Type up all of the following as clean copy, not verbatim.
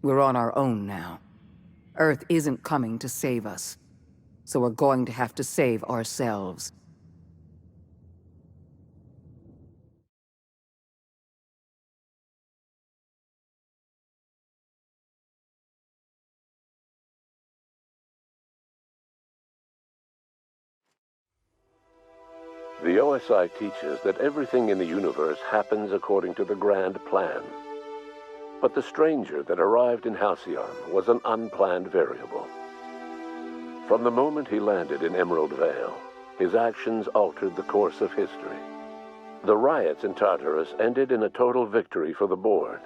We're on our own now. Earth isn't coming to save us, so we're going to have to save ourselves. The OSI teaches that everything in the universe happens according to the grand plan. But the stranger that arrived in Halcyon was an unplanned variable. From the moment he landed in Emerald Vale, his actions altered the course of history. The riots in Tartarus ended in a total victory for the board.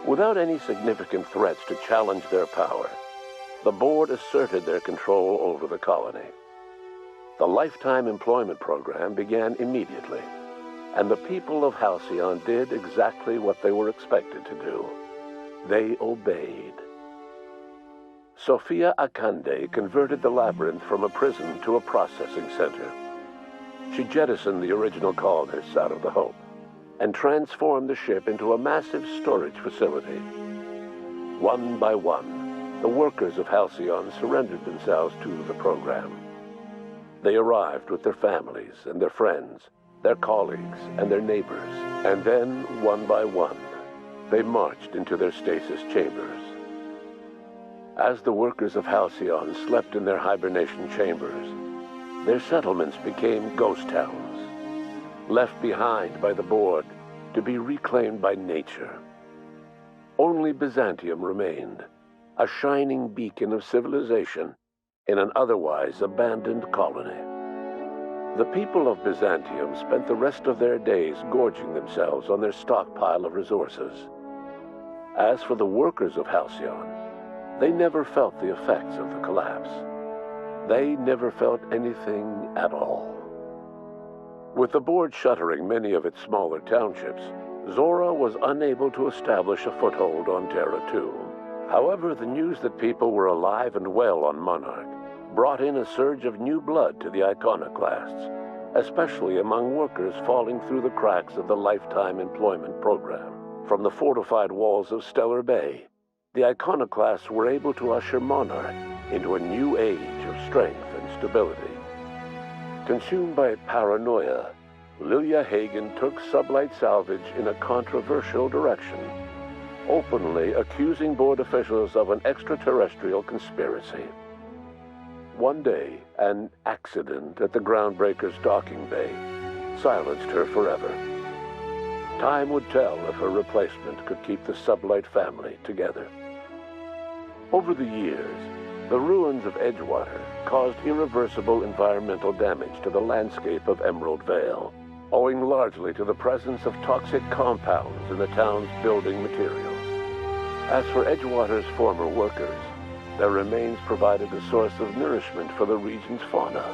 Without any significant threats to challenge their power, the board asserted their control over the colony. The lifetime employment program began immediately, and the people of Halcyon did exactly what they were expected to do. They obeyed. Sophia Akande converted the labyrinth from a prison to a processing center. She jettisoned the original colonists out of the Hope and transformed the ship into a massive storage facility. One by one, the workers of Halcyon surrendered themselves to the program. They arrived with their families and their friends, their colleagues and their neighbors, and then, one by one, they marched into their stasis chambers. As the workers of Halcyon slept in their hibernation chambers, their settlements became ghost towns, left behind by the board to be reclaimed by nature. Only Byzantium remained, a shining beacon of civilization in an otherwise abandoned colony. The people of Byzantium spent the rest of their days gorging themselves on their stockpile of resources. As for the workers of Halcyon, they never felt the effects of the collapse. They never felt anything at all. With the board shuttering many of its smaller townships, Zora was unable to establish a foothold on Terra 2. However, the news that people were alive and well on Monarch brought in a surge of new blood to the iconoclasts, especially among workers falling through the cracks of the lifetime employment program. From the fortified walls of Stellar Bay, the iconoclasts were able to usher Monarch into a new age of strength and stability. Consumed by paranoia, Lilia Hagen took Sublight Salvage in a controversial direction, openly accusing board officials of an extraterrestrial conspiracy. One day, an accident at the Groundbreaker's docking bay silenced her forever. Time would tell if her replacement could keep the Sublight family together. Over the years, the ruins of Edgewater caused irreversible environmental damage to the landscape of Emerald Vale, owing largely to the presence of toxic compounds in the town's building materials. As for Edgewater's former workers, their remains provided a source of nourishment for the region's fauna,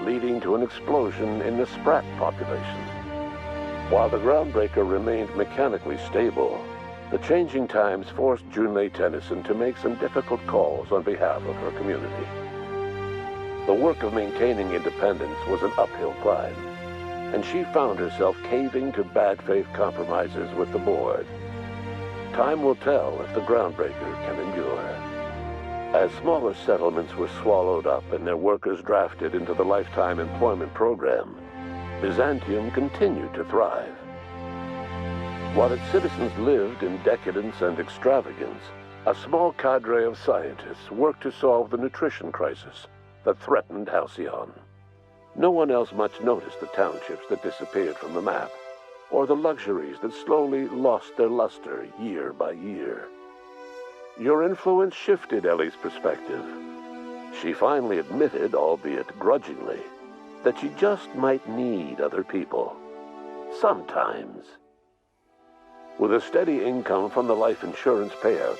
leading to an explosion in the sprat population. While the Groundbreaker remained mechanically stable, the changing times forced Junlei Tennyson to make some difficult calls on behalf of her community. The work of maintaining independence was an uphill climb, and she found herself caving to bad faith compromises with the board. Time will tell if the Groundbreaker can endure. As smaller settlements were swallowed up and their workers drafted into the lifetime employment program, Byzantium continued to thrive. While its citizens lived in decadence and extravagance, a small cadre of scientists worked to solve the nutrition crisis that threatened Halcyon. No one else much noticed the townships that disappeared from the map, or the luxuries that slowly lost their luster year by year. Your influence shifted Ellie's perspective. She finally admitted, albeit grudgingly, that she just might need other people. Sometimes. With a steady income from the life insurance payouts,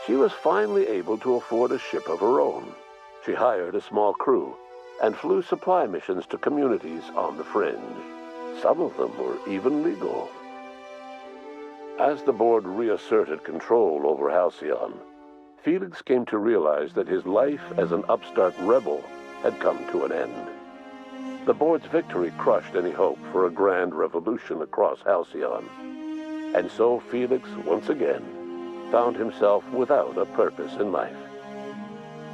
she was finally able to afford a ship of her own. She hired a small crew and flew supply missions to communities on the fringe. Some of them were even legal. As the board reasserted control over Halcyon, Felix came to realize that his life as an upstart rebel had come to an end. The board's victory crushed any hope for a grand revolution across Halcyon. And so Felix, once again, found himself without a purpose in life.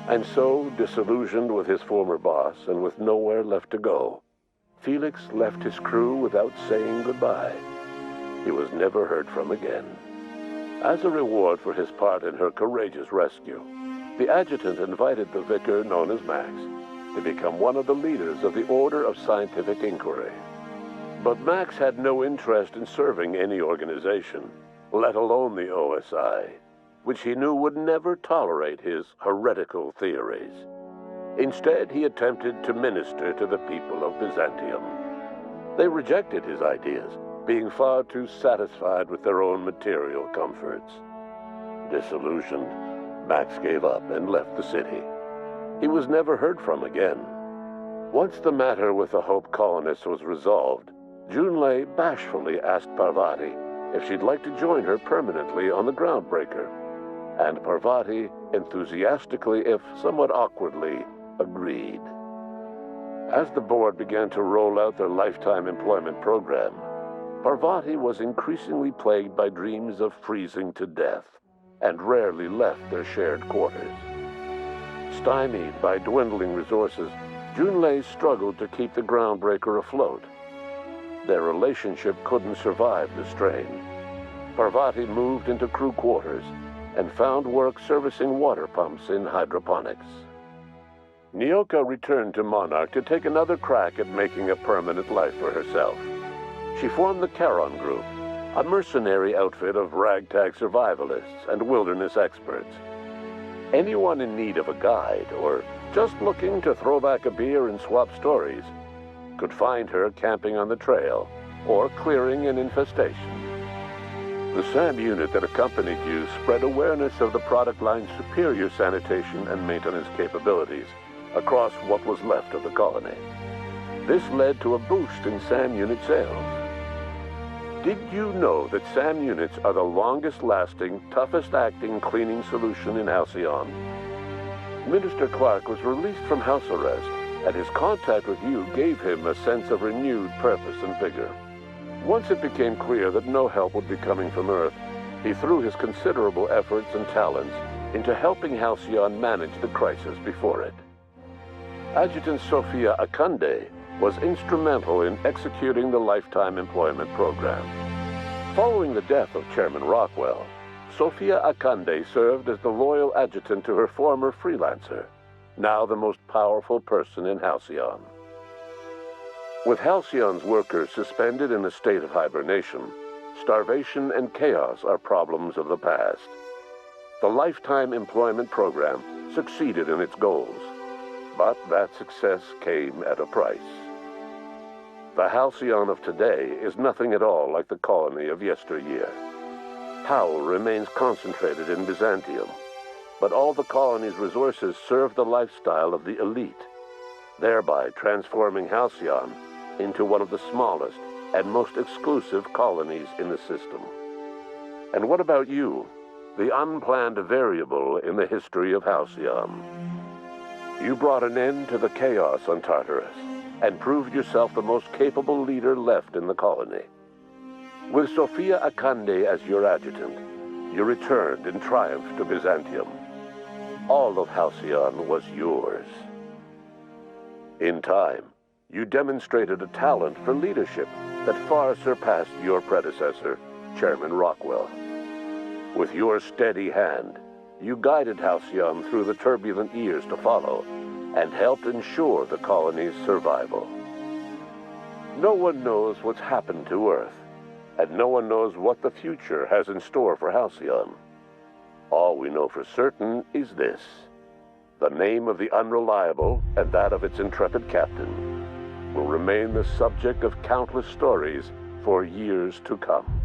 And so, disillusioned with his former boss and with nowhere left to go, Felix left his crew without saying goodbye. He was never heard from again. As a reward for his part in her courageous rescue, the adjutant invited the vicar, known as Max, to become one of the leaders of the Order of Scientific Inquiry. But Max had no interest in serving any organization, let alone the OSI, which he knew would never tolerate his heretical theories. Instead, he attempted to minister to the people of Byzantium. They rejected his ideas, being far too satisfied with their own material comforts. Disillusioned, Max gave up and left the city. He was never heard from again. Once the matter with the Hope colonists was resolved, Junlei bashfully asked Parvati if she'd like to join her permanently on the Groundbreaker, and Parvati enthusiastically, if somewhat awkwardly, agreed. As the board began to roll out their lifetime employment program, Parvati was increasingly plagued by dreams of freezing to death, and rarely left their shared quarters. Stymied by dwindling resources, Junlei struggled to keep the Groundbreaker afloat. Their relationship couldn't survive the strain. Parvati moved into crew quarters and found work servicing water pumps in hydroponics. Nyoka returned to Monarch to take another crack at making a permanent life for herself. She formed the Charon Group, a mercenary outfit of ragtag survivalists and wilderness experts. Anyone in need of a guide or just looking to throw back a beer and swap stories could find her camping on the trail or clearing an infestation. The SAM unit that accompanied you spread awareness of the product line's superior sanitation and maintenance capabilities across what was left of the colony. This led to a boost in SAM unit sales. Did you know that SAM units are the longest-lasting, toughest-acting cleaning solution in Halcyon? Minister Clark was released from house arrest, and his contact with you gave him a sense of renewed purpose and vigor. Once it became clear that no help would be coming from Earth, he threw his considerable efforts and talents into helping Halcyon manage the crisis before it. Adjutant Sophia Akande was instrumental in executing the Lifetime Employment Program. Following the death of Chairman Rockwell, Sophia Akande served as the loyal adjutant to her former freelancer, now the most powerful person in Halcyon. With Halcyon's workers suspended in a state of hibernation, starvation and chaos are problems of the past. The Lifetime Employment Program succeeded in its goals, but that success came at a price. The Halcyon of today is nothing at all like the colony of yesteryear. Power remains concentrated in Byzantium, but all the colony's resources serve the lifestyle of the elite, thereby transforming Halcyon into one of the smallest and most exclusive colonies in the system. And what about you, the unplanned variable in the history of Halcyon? You brought an end to the chaos on Tartarus and proved yourself the most capable leader left in the colony. With Sophia Akande as your adjutant, you returned in triumph to Byzantium. All of Halcyon was yours. In time, you demonstrated a talent for leadership that far surpassed your predecessor, Chairman Rockwell. With your steady hand, you guided Halcyon through the turbulent years to follow and helped ensure the colony's survival. No one knows what's happened to Earth, and no one knows what the future has in store for Halcyon. All we know for certain is this: the name of the Unreliable and that of its intrepid captain will remain the subject of countless stories for years to come.